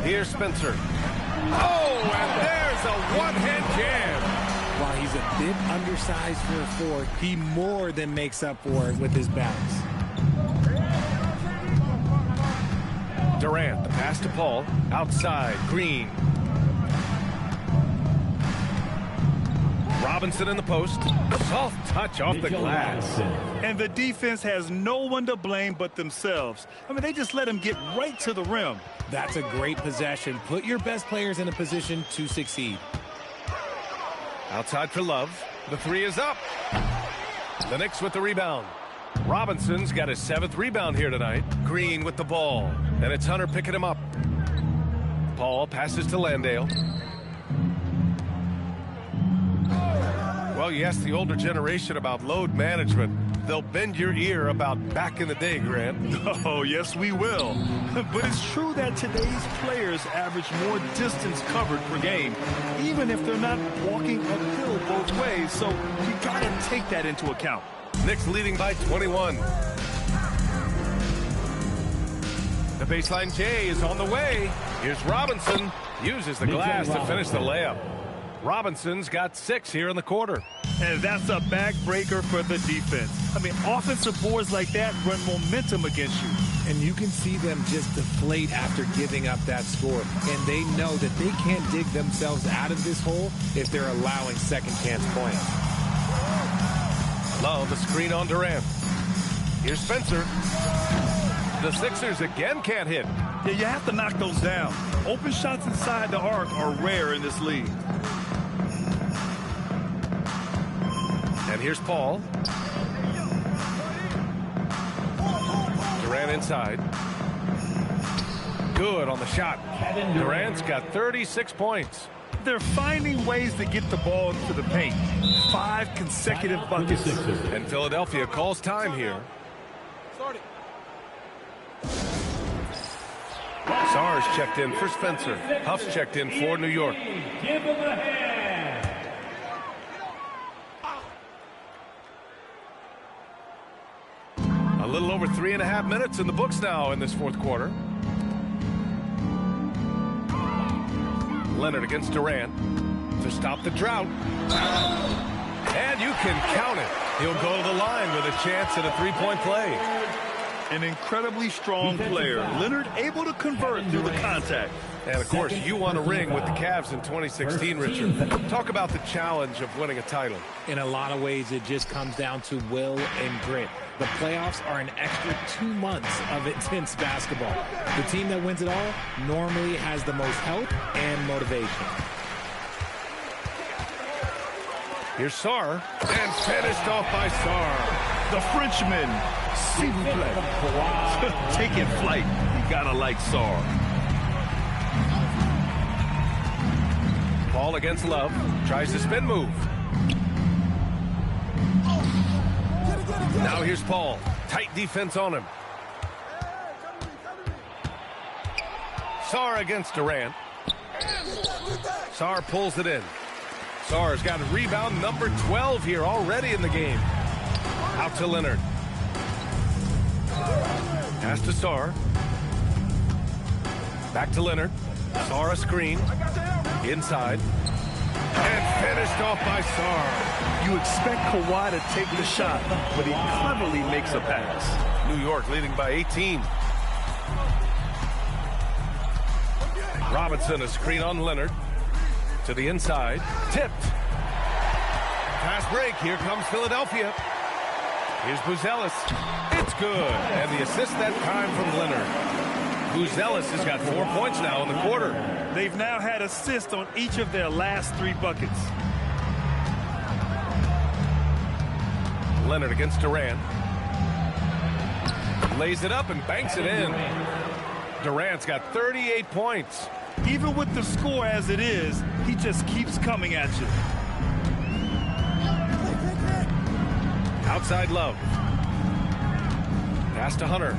Here's Spencer. Oh, and there's a one-hand jam. While he's a bit undersized for a forward, he more than makes up for it with his bounce. Durant, the pass to Paul. Outside, Green. Robinson in the post. Soft touch off the glass. And the defense has no one to blame but themselves. I mean, they just let him get right to the rim. That's a great possession. Put your best players in a position to succeed. Outside for Love. The three is up. The Knicks with the rebound. Robinson's got his 7th rebound here tonight. Green with the ball. And it's Hunter picking him up. Paul passes to Landale. Well, you ask the older generation about load management. They'll bend your ear about back in the day, Grant. Oh, yes, we will. But it's true that today's players average more distance covered per game, even if they're not walking uphill both ways. So you got to take that into account. Knicks leading by 21. The baseline J is on the way. Here's Robinson. Uses the glass to finish the layup. Robinson's got 6 here in the quarter. And that's a backbreaker for the defense. I mean, offensive boards like that run momentum against you. And you can see them just deflate after giving up that score. And they know that they can't dig themselves out of this hole if they're allowing second chance points. Love a screen on Durant. Here's Spencer. The Sixers again can't hit. Yeah, you have to knock those down. Open shots inside the arc are rare in this league. And here's Paul. Durant inside. Good on the shot. Durant's got 36 points. They're finding ways to get the ball into the paint. 5 consecutive buckets. And Philadelphia calls time here. Sarge checked in for Spencer. Huff's checked in for New York. Give him a hand. A little over 3.5 minutes in the books now in this fourth quarter. Leonard against Durant to stop the drought. And you can count it. He'll go to the line with a chance at a three-point play. An incredibly strong player. Leonard able to convert through the contact. And, of course, you won a ring with the Cavs in 2016, Richard. Talk about the challenge of winning a title. In a lot of ways, it just comes down to will and grit. The playoffs are an extra 2 months of intense basketball. The team that wins it all normally has the most help and motivation. Here's Sarr, and finished off by Sarr. The Frenchman, s'il vous plaît. Taking flight. You gotta like Sarr. Ball against Love. Tries the spin move. Now here's Paul. Tight defense on him. Sarr against Durant. Sarr pulls it in. Sarr's got a rebound number 12 here already in the game. Out to Leonard. Pass to Sarr. Back to Leonard. Sarr a screen. Inside. And finished off by Sarr. You expect Kawhi to take the shot, but he cleverly makes a pass. New York leading by 18. Robinson a screen on Leonard. To the inside. Tipped. Fast break. Here comes Philadelphia. Here's Buzelis. It's good. And the assist that time from Leonard. Buzelis has got 4 points now in the quarter. They've now had assists on each of their last 3 buckets. Leonard against Durant. Lays it up and banks it in. Durant's got 38 points. Even with the score as it is, he just keeps coming at you. Outside Love. Pass to Hunter.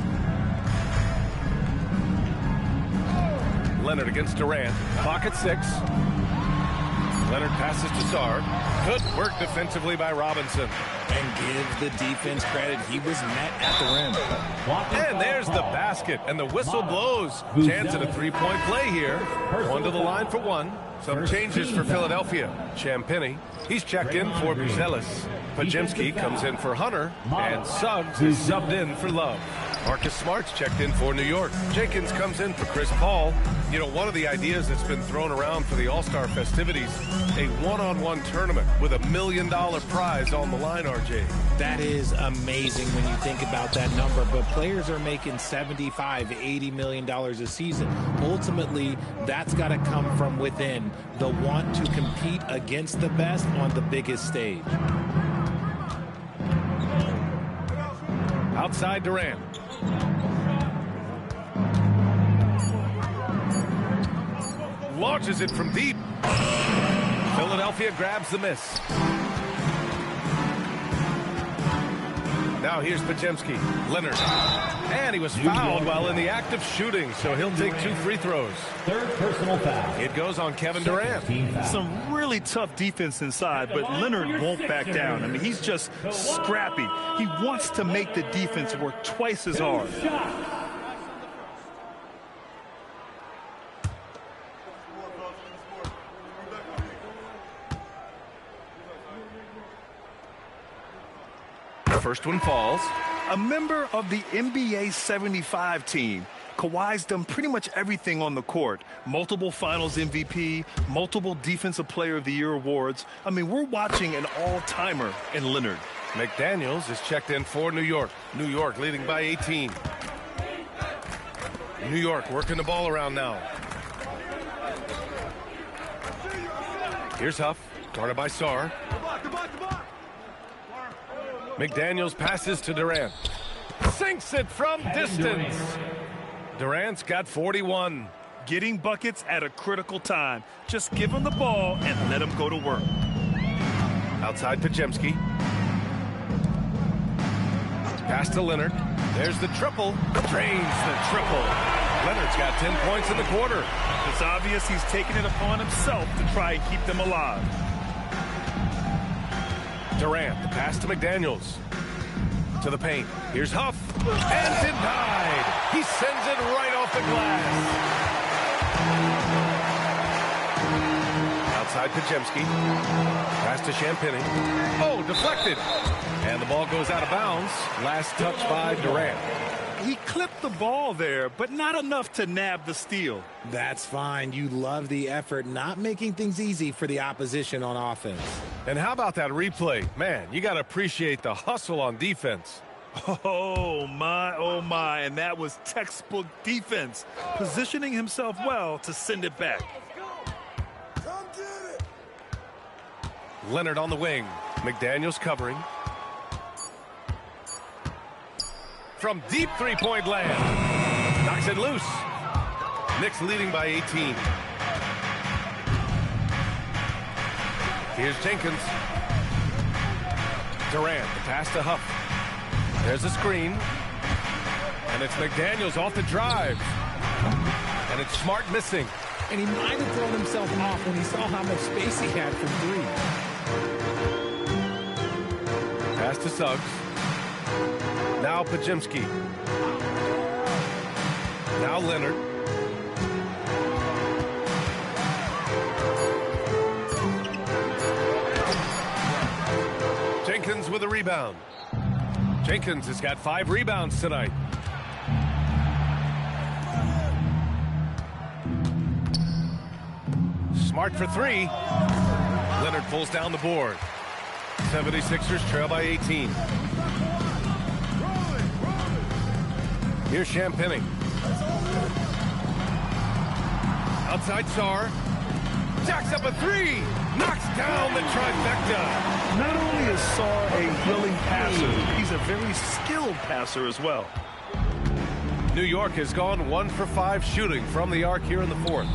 Leonard against Durant. Pocket 6. Leonard passes to Sarr. Good work defensively by Robinson. And give the defense credit. He was met at the rim. And there's the basket. And the whistle blows. Chance at a three-point play here. One to the line for one. Some changes for Philadelphia. Champagnie, he's checked in for Buzelis. Pajemski comes in for Hunter. And Suggs is subbed in for Love. Marcus Smart's checked in for New York. Jenkins comes in for Chris Paul. You know, one of the ideas that's been thrown around for the All-Star festivities, a one-on-one tournament with $1 million prize on the line, RJ. That is amazing when you think about that number, but players are making $75, $80 million a season. Ultimately, that's got to come from within, the want to compete against the best on the biggest stage. Outside Durant. Launches it from deep. Philadelphia grabs the miss. Now here's Pajemski. Leonard. And he was fouled while in the act of shooting, so he'll take 2 free throws. Third personal foul. It goes on Kevin Durant. Some really tough defense inside, but Leonard won't back down. I mean, he's just scrappy. He wants to make the defense work twice as hard. First one falls. A member of the NBA 75 team. Kawhi's done pretty much everything on the court. Multiple Finals MVP, multiple Defensive Player of the Year awards. I mean, we're watching an all-timer in Leonard. McDaniels is checked in for New York. New York leading by 18. New York working the ball around now. Here's Huff, guarded by Sarr. McDaniels passes to Durant. Sinks it from distance. Durant's got 41. Getting buckets at a critical time. Just give him the ball and let him go to work. Outside Podziemski. Pass to Leonard. There's the triple. Drains the triple. Leonard's got 10 points in the quarter. It's obvious he's taking it upon himself to try and keep them alive. Durant, the pass to McDaniels. To the paint. Here's Huff. And denied. He sends it right off the glass. Outside Podziemski. Pass to Champagnie. Oh, deflected. And the ball goes out of bounds. Last touch by Durant. He clipped the ball there, but not enough to nab the steal. That's fine. You love the effort, not making things easy for the opposition on offense. And how about that replay? Man, you got to appreciate the hustle on defense. Oh, my. And that was textbook defense. Positioning himself well to send it back. Leonard on the wing. McDaniels covering. From deep three-point land. Knocks it loose. Knicks leading by 18. Here's Jenkins. Durant, the pass to Huff. There's a screen. And it's McDaniels off the drive. And it's Smart missing. And he might have thrown himself off when he saw how much space he had from three. Pass to Suggs. Now Podziemski. Now Leonard. Jenkins with a rebound. Jenkins has got 5 rebounds tonight. Smart for 3. Leonard pulls down the board. 76ers trail by 18. Here's Champagnie. Outside Sarr. Jacks up a 3. Knocks down the trifecta. Not only is Sarr a willing passer, he's a very skilled passer as well. New York has gone 1 for 5 shooting from the arc here in the 4th.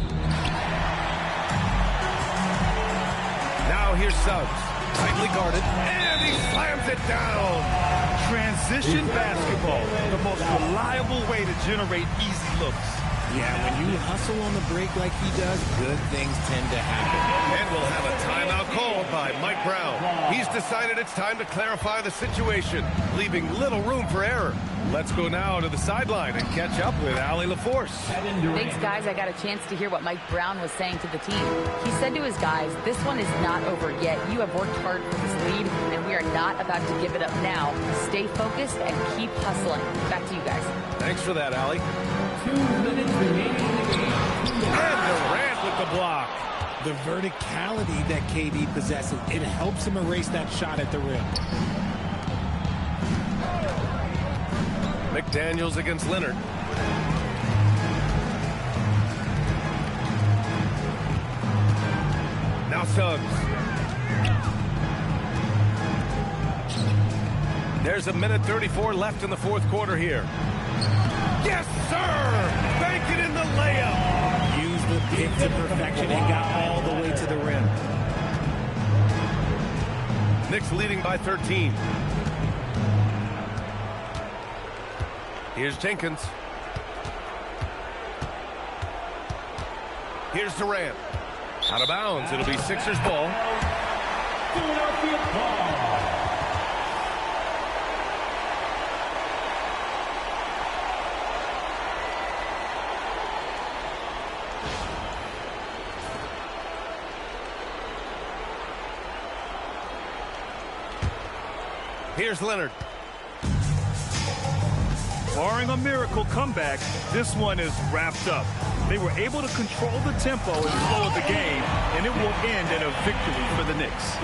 Now here's Suggs. Tightly guarded, and he slams it down. Transition basketball, the most reliable way to generate easy looks. Yeah, when you hustle on the break like he does, good things tend to happen. And we'll have a timeout called by Mike Brown. He's decided it's time to clarify the situation, leaving little room for error. Let's go now to the sideline and catch up with Allie LaForce. Thanks, guys. I got a chance to hear what Mike Brown was saying to the team. He said to his guys, this one is not over yet. You have worked hard for this lead, and we are not about to give it up now. Stay focused and keep hustling. Back to you guys. Thanks for that, Allie. 2 minutes remaining in the game. And Durant with the block. The verticality that KD possesses, it helps him erase that shot at the rim. McDaniels against Leonard. Now Suggs. There's a minute 34 left in the 4th quarter here. Yes, sir! Bank it in the layup! Used the pick to perfection and got all the way to the rim. Knicks leading by 13. Here's Jenkins. Here's Durant. Out of bounds. It'll be Sixers ball. Philadelphia ball. Here's Leonard. barring a miracle comeback, this one is wrapped up. They were able to control the tempo and flow of the game, and it will end in a victory for the Knicks.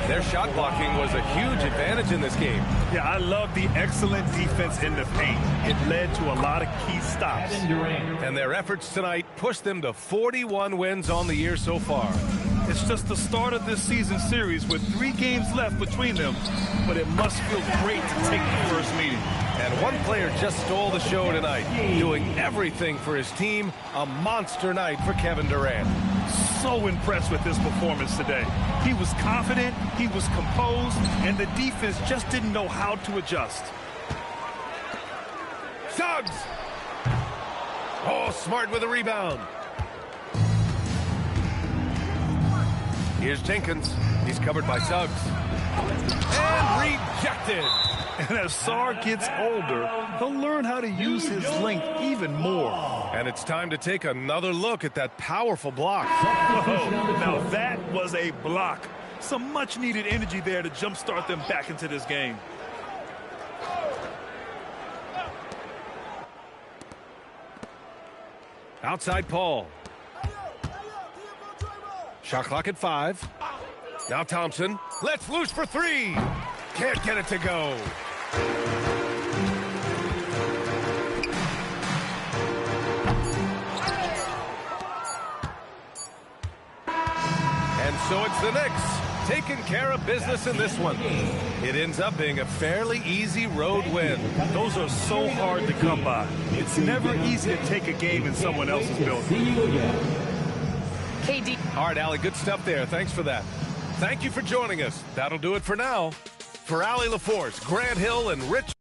Their shot blocking was a huge advantage in this game. Yeah, I love the excellent defense in the paint. It led to a lot of key stops. And their efforts tonight pushed them to 41 wins on the year so far. It's just the start of this season series with 3 games left between them, but it must feel great to take the first meeting. And one player just stole the show tonight, doing everything for his team. A monster night for Kevin Durant. So impressed with his performance today. He was confident, he was composed, and the defense just didn't know how to adjust. Suggs! Oh, Smart with a rebound. Here's Jenkins. He's covered by Suggs. And rejected. And as Sarr gets older, he'll learn how to use his length even more. And it's time to take another look at that powerful block. Oh, now that was a block. Some much-needed energy there to jumpstart them back into this game. Outside Paul. Shot clock at 5. Now Thompson. Let's loose for 3. Can't get it to go. And so it's the Knicks taking care of business in this one. It ends up being a fairly easy road win. Those are so hard to come by. It's never easy to take a game in someone else's building. KD. All right, Allie, good stuff there. Thanks for that. Thank you for joining us. That'll do it for now. For Allie LaForce, Grant Hill, and Rich